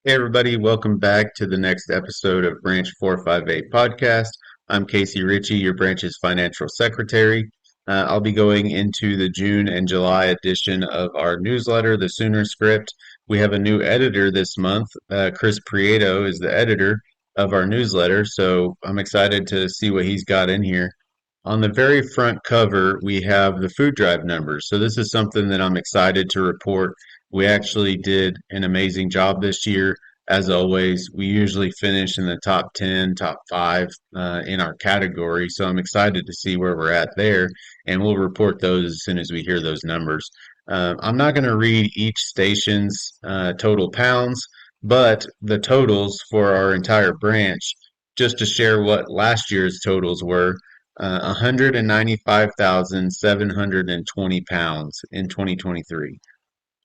Hey everybody, welcome back to the next episode of Branch 458 Podcast. I'm Casey Ritchie, your branch's financial secretary. I'll be going into the June and July edition of our newsletter, The Sooner Script. We have a new editor this month. Chris Prieto is the editor of our newsletter, so I'm excited to see what he's got in here. On the very front cover, we have the food drive numbers. So this is something that I'm excited to report. We actually did an amazing job this year. As always, we usually finish in the top 10, top five in our category. So I'm excited to see where we're at there, and we'll report those as soon as we hear those numbers. I'm not going to read each station's total pounds, but the totals for our entire branch, just to share what last year's totals were. 195,720 pounds in 2023.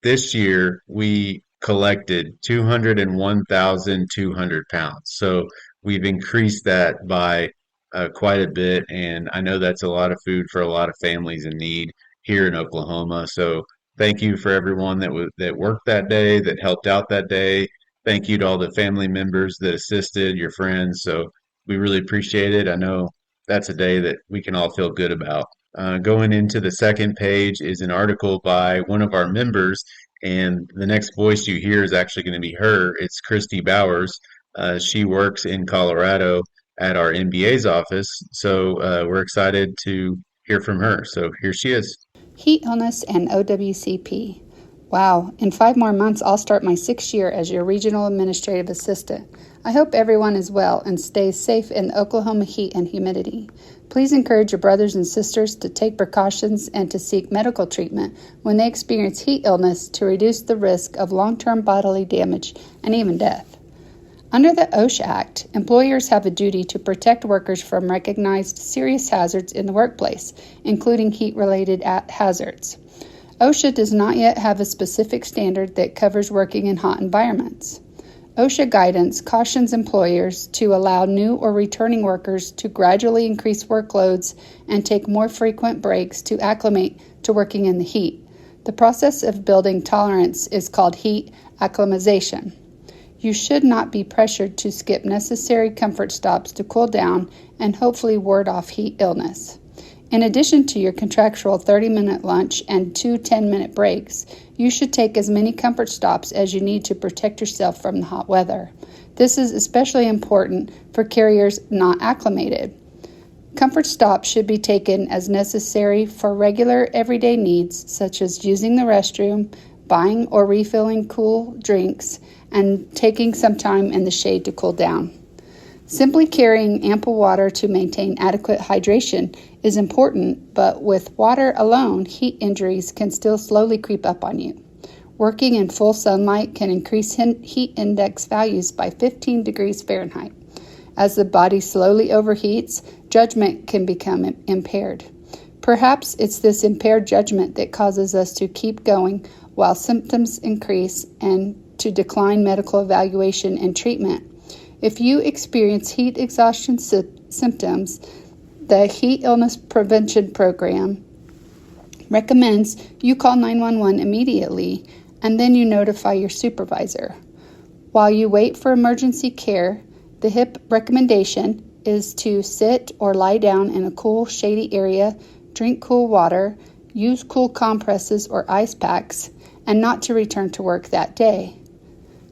This year, we collected 201,200 pounds. So we've increased that by quite a bit. And I know that's a lot of food for a lot of families in need here in Oklahoma. So thank you for everyone that worked that day, that helped out that day. Thank you to all the family members that assisted, your friends. So we really appreciate it. I know that's a day that we can all feel good about. Going into the second page is an article by one of our members, and the next voice you hear is actually going to be her. It's Christy Bowers. She works in Colorado at our MBA's office, so we're excited to hear from her. So here she is. Heat illness and OWCP. Wow, in 5 more months, I'll start my 6th year as your regional administrative assistant. I hope everyone is well and stays safe in the Oklahoma heat and humidity. Please encourage your brothers and sisters to take precautions and to seek medical treatment when they experience heat illness to reduce the risk of long-term bodily damage and even death. Under the OSHA Act, employers have a duty to protect workers from recognized serious hazards in the workplace, including heat-related hazards. OSHA does not yet have a specific standard that covers working in hot environments. OSHA guidance cautions employers to allow new or returning workers to gradually increase workloads and take more frequent breaks to acclimate to working in the heat. The process of building tolerance is called heat acclimatization. You should not be pressured to skip necessary comfort stops to cool down and hopefully ward off heat illness. In addition to your contractual 30-minute lunch and 2 10-minute breaks, you should take as many comfort stops as you need to protect yourself from the hot weather. This is especially important for carriers not acclimated. Comfort stops should be taken as necessary for regular everyday needs, such as using the restroom, buying or refilling cool drinks, and taking some time in the shade to cool down. Simply carrying ample water to maintain adequate hydration is important, but with water alone, heat injuries can still slowly creep up on you. Working in full sunlight can increase heat index values by 15 degrees Fahrenheit. As the body slowly overheats, judgment can become impaired. Perhaps it's this impaired judgment that causes us to keep going while symptoms increase and to decline medical evaluation and treatment. If you experience heat exhaustion symptoms, the Heat Illness Prevention Program recommends you call 911 immediately and then you notify your supervisor. While you wait for emergency care, the HIP recommendation is to sit or lie down in a cool, shady area, drink cool water, use cool compresses or ice packs, and not to return to work that day.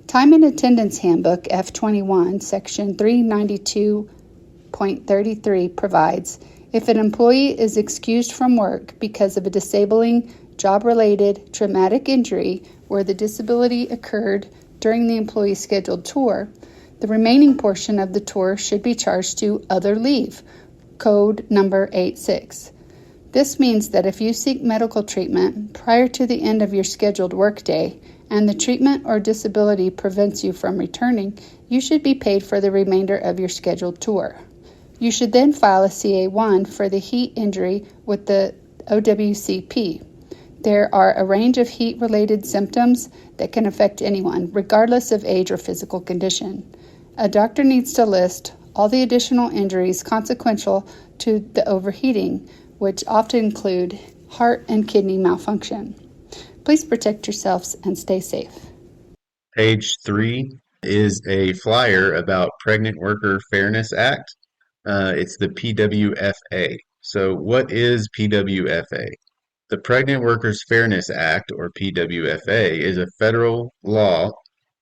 Time and Attendance Handbook F21, Section 392.33 provides, if an employee is excused from work because of a disabling, job-related, traumatic injury where the disability occurred during the employee's scheduled tour, the remaining portion of the tour should be charged to other leave, code number 86. This means that if you seek medical treatment prior to the end of your scheduled workday, and the treatment or disability prevents you from returning, you should be paid for the remainder of your scheduled tour. You should then file a CA1 for the heat injury with the OWCP. There are a range of heat-related symptoms that can affect anyone, regardless of age or physical condition. A doctor needs to list all the additional injuries consequential to the overheating, which often include heart and kidney malfunction. Please protect yourselves and stay safe. Page 3 Is a flyer about Pregnant Worker Fairness Act. It's the PWFA. So, what is PWFA? The Pregnant Workers Fairness Act, or PWFA, is a federal law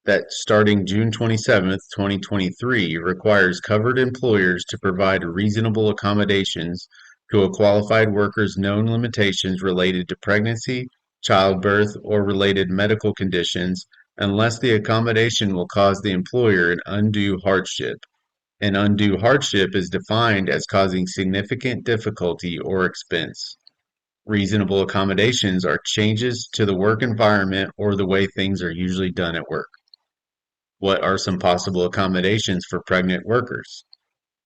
that starting June 27th, 2023, requires covered employers to provide reasonable accommodations to a qualified worker's known limitations related to pregnancy, childbirth, or related medical conditions unless the accommodation will cause the employer an undue hardship. An undue hardship is defined as causing significant difficulty or expense. Reasonable accommodations are changes to the work environment or the way things are usually done at work. What are some possible accommodations for pregnant workers?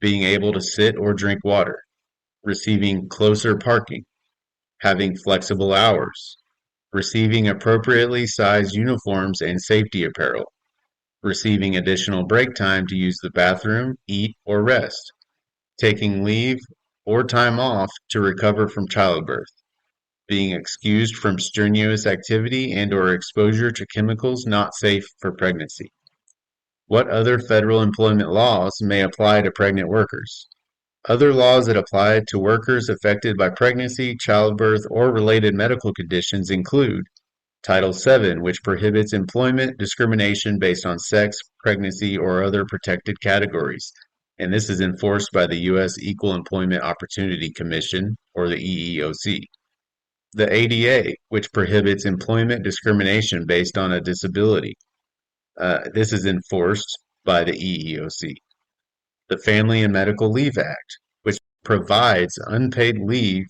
Being able to sit or drink water, receiving closer parking, having flexible hours, receiving appropriately sized uniforms and safety apparel, receiving additional break time to use the bathroom, eat, or rest, taking leave or time off to recover from childbirth, being excused from strenuous activity and/or exposure to chemicals not safe for pregnancy. What other federal employment laws may apply to pregnant workers? Other laws that apply to workers affected by pregnancy, childbirth, or related medical conditions include Title VII, which prohibits employment discrimination based on sex, pregnancy, or other protected categories, and this is enforced by the U.S. Equal Employment Opportunity Commission, or the EEOC. The ADA, which prohibits employment discrimination based on a disability. This is enforced by the EEOC. The Family and Medical Leave Act, which provides unpaid leave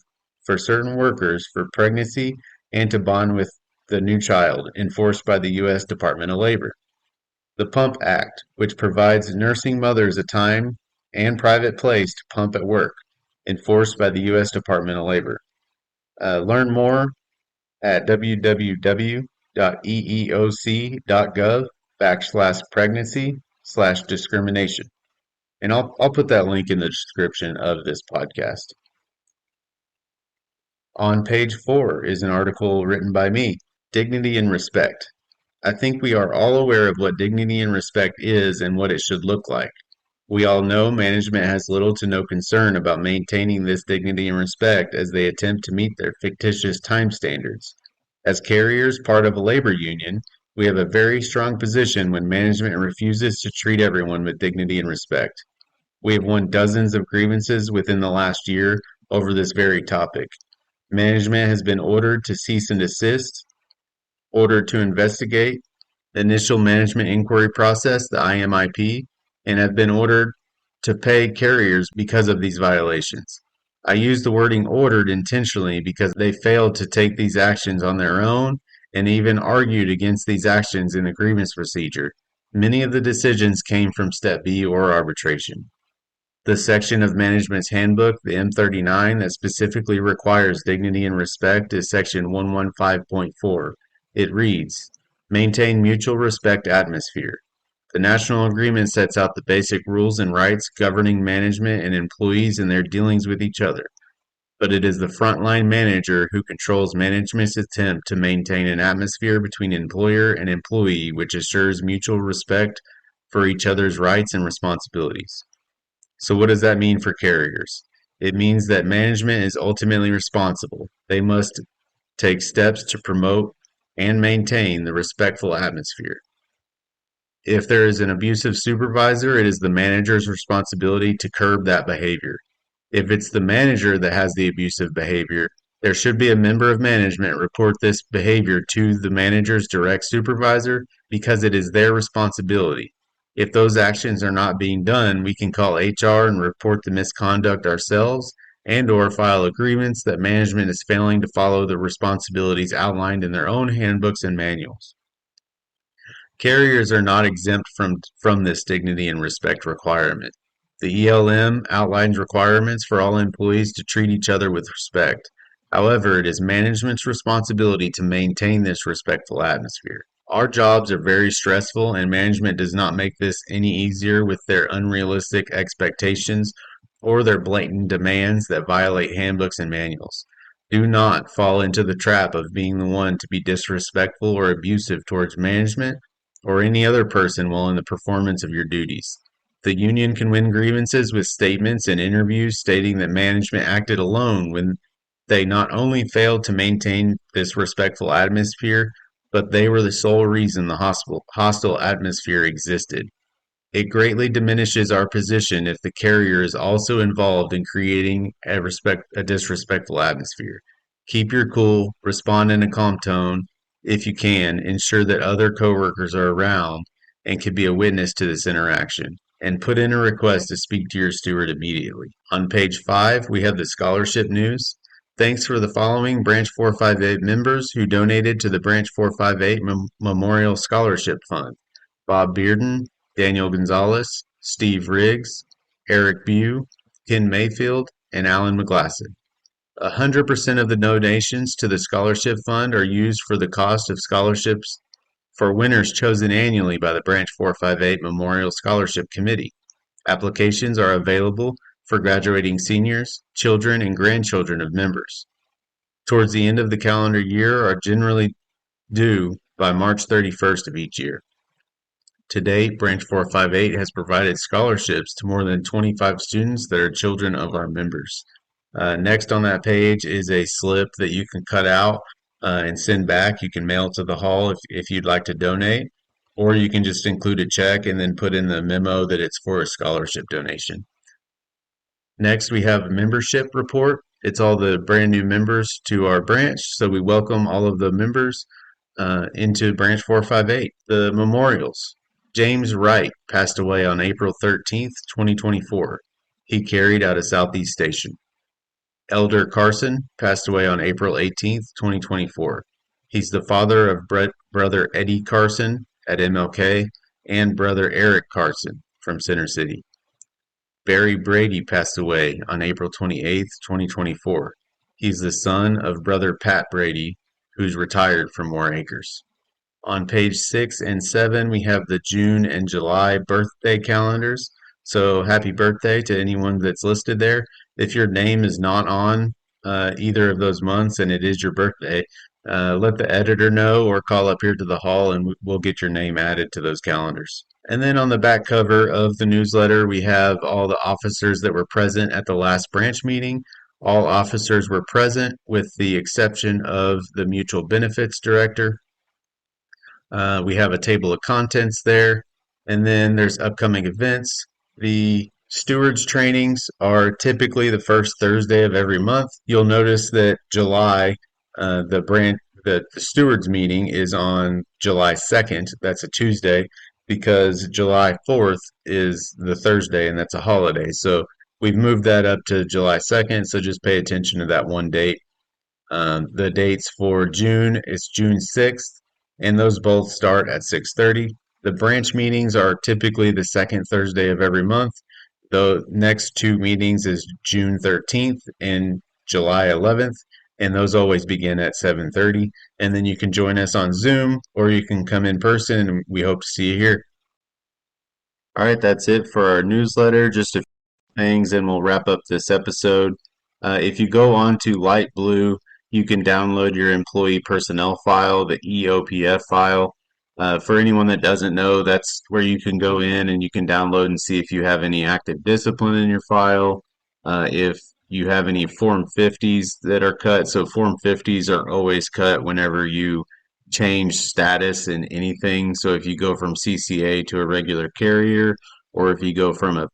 for certain workers for pregnancy and to bond with the new child, enforced by the U.S. Department of Labor. The Pump Act, which provides nursing mothers a time and private place to pump at work, enforced by the U.S. Department of Labor. Learn more at www.eeoc.gov/pregnancy/discrimination. And I'll put that link in the description of this podcast. On page 4 is an article written by me, Dignity and Respect. I think we are all aware of what dignity and respect is and what it should look like. We all know management has little to no concern about maintaining this dignity and respect as they attempt to meet their fictitious time standards. As carriers, part of a labor union, we have a very strong position when management refuses to treat everyone with dignity and respect. We have won dozens of grievances within the last year over this very topic. Management has been ordered to cease and desist, ordered to investigate the initial management inquiry process, the IMIP, and have been ordered to pay carriers because of these violations. I use the wording ordered intentionally because they failed to take these actions on their own and even argued against these actions in the grievance procedure. Many of the decisions came from Step B or arbitration. The section of Management's Handbook, the M39, that specifically requires dignity and respect is Section 115.4. It reads, Maintain mutual respect atmosphere. The National Agreement sets out the basic rules and rights governing management and employees in their dealings with each other, but it is the frontline manager who controls management's attempt to maintain an atmosphere between employer and employee which assures mutual respect for each other's rights and responsibilities. So what does that mean for carriers? It means that management is ultimately responsible. They must take steps to promote and maintain the respectful atmosphere. If there is an abusive supervisor, it is the manager's responsibility to curb that behavior. If it's the manager that has the abusive behavior, there should be a member of management report this behavior to the manager's direct supervisor because it is their responsibility. If those actions are not being done, we can call HR and report the misconduct ourselves and/or file agreements that management is failing to follow the responsibilities outlined in their own handbooks and manuals. Carriers are not exempt from this dignity and respect requirement. The ELM outlines requirements for all employees to treat each other with respect. However, it is management's responsibility to maintain this respectful atmosphere. Our jobs are very stressful, and management does not make this any easier with their unrealistic expectations or their blatant demands that violate handbooks and manuals. Do not fall into the trap of being the one to be disrespectful or abusive towards management or any other person while in the performance of your duties. The union can win grievances with statements and interviews stating that management acted alone when they not only failed to maintain this respectful atmosphere, but they were the sole reason the hostile atmosphere existed. It greatly diminishes our position if the carrier is also involved in creating a disrespectful atmosphere. Keep your cool, respond in a calm tone if you can, ensure that other coworkers are around and can be a witness to this interaction, and put in a request to speak to your steward immediately. On page 5, we have the scholarship news. Thanks for the following Branch 458 members who donated to the Branch 458 Memorial Scholarship Fund: Bob Bearden, Daniel Gonzalez, Steve Riggs, Eric Bew, Ken Mayfield, and Alan McGlasson. 100% of the donations to the scholarship fund are used for the cost of scholarships for winners chosen annually by the Branch 458 Memorial Scholarship Committee. Applications are available for graduating seniors, children, and grandchildren of members. Towards the end of the calendar year are generally due by March 31st of each year. To date, Branch 458 has provided scholarships to more than 25 students that are children of our members. Next on that page is a slip that you can cut out and send back. You can mail to the hall if you'd like to donate, or you can just include a check and then put in the memo that it's for a scholarship donation. Next, we have a membership report. It's all the brand new members to our branch, so we welcome all of the members into Branch 458. The memorials. James Wright passed away on April 13th, 2024. He carried out of Southeast Station. Elder Carson passed away on April 18th, 2024. He's the father of Brother Eddie Carson at MLK and Brother Eric Carson from Center City. Barry Brady passed away on April 28th, 2024. He's the son of Brother Pat Brady, who's retired from War Acres. On page 6 and 7, we have the June and July birthday calendars. So happy birthday to anyone that's listed there. If your name is not on either of those months and it is your birthday, let the editor know or call up here to the hall and we'll get your name added to those calendars. And then on the back cover of the newsletter, we have all the officers that were present at the last branch meeting. All officers were present with the exception of the mutual benefits director. We have a table of contents there, and then there's upcoming events. The stewards trainings are typically the first Thursday of every month. You'll notice that July, the stewards meeting is on July 2nd. That's a Tuesday because July 4th is the Thursday, and that's a holiday. So we've moved that up to July 2nd. So just pay attention to that one date. The dates for June is June 6th, and those both start at 6:30. The branch meetings are typically the second Thursday of every month. The next two meetings is June 13th and July 11th, and those always begin at 7:30. And then you can join us on Zoom or you can come in person, and we hope to see you here. All right, that's it for our newsletter. Just a few things, and we'll wrap up this episode. If you go on to Light Blue, you can download your employee personnel file, the EOPF file. For anyone that doesn't know, that's where you can go in and you can download and see if you have any active discipline in your file, if you have any Form 50s that are cut. So Form 50s are always cut whenever you change status in anything. So if you go from CCA to a regular carrier, or if you go from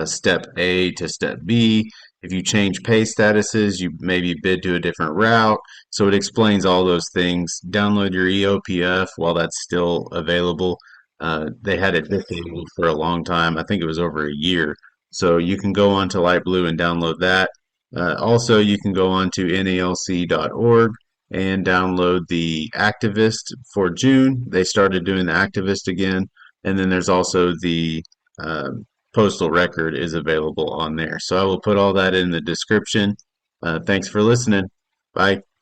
step A to step B. If you change pay statuses, you maybe bid to a different route. So it explains all those things. Download your EOPF while that's still available. They had it disabled for a long time. I think it was over a year. So you can go on to Light Blue and download that. Also, you can go on to nalc.org and download the Activist for June. They started doing the Activist again. And then there's also the Postal Record is available on there. So I will put all that in the description. Thanks for listening. Bye.